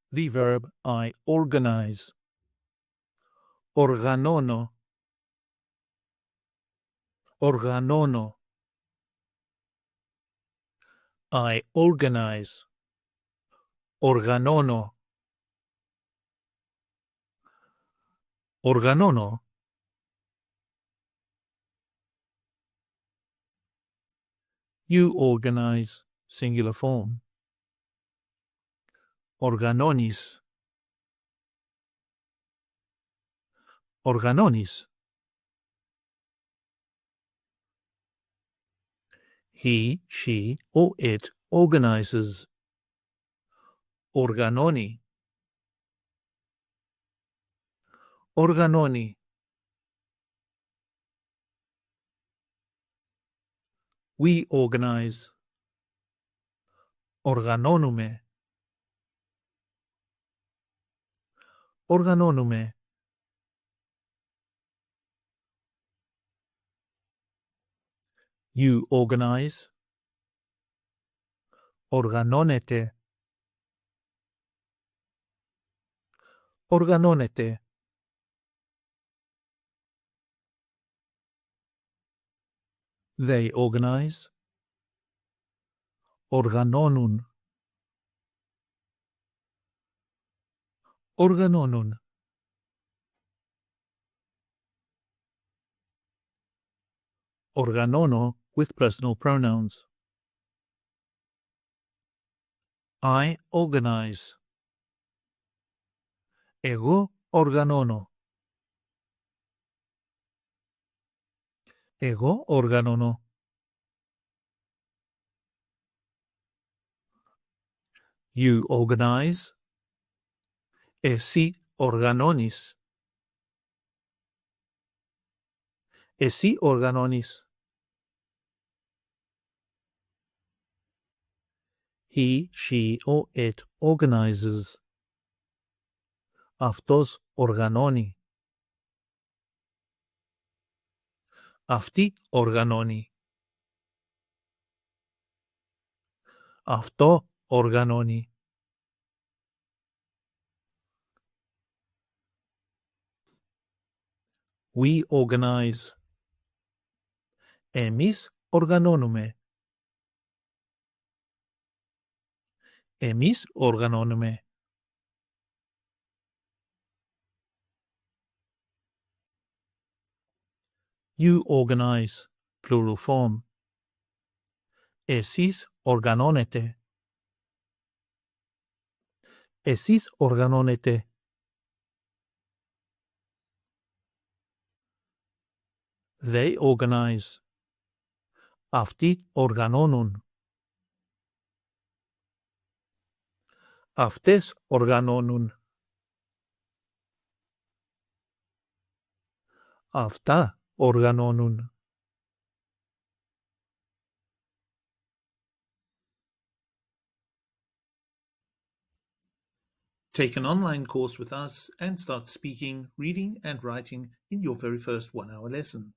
The verb I organize. Οργανώνω. Οργανώνω. I organize. Οργανώνω. Οργανώνω. You organize, singular form. Οργανώνεις. Οργανώνεις. He, she, or it organizes. Οργανώνει. Οργανώνει. We organize. Οργανώνουμε. Οργανώνουμε. You organize. Οργανώνετε. Οργανώνετε. They organize. Οργανώνουν. Οργανώνουν. Οργανώνω with personal pronouns. I organize. Εγώ οργανώνω. Εγώ οργανώνω. You organize. Εσύ οργανώνεις. Εσύ οργανώνεις. He, she, or it organizes. Αυτός οργανώνει. Αυτή οργανώνει. Αυτό οργανώνει. We organize. Εμείς οργανώνουμε. Εμείς οργανώνουμε. You organize, plural form. Εσείς οργανώνετε. Εσείς οργανώνετε. They organize. Αυτοί οργανώνουν. Αυτές οργανώνουν. Αυτά οργανώνουν. Take an online course with us and start speaking, reading and writing in your very first 1-hour lesson.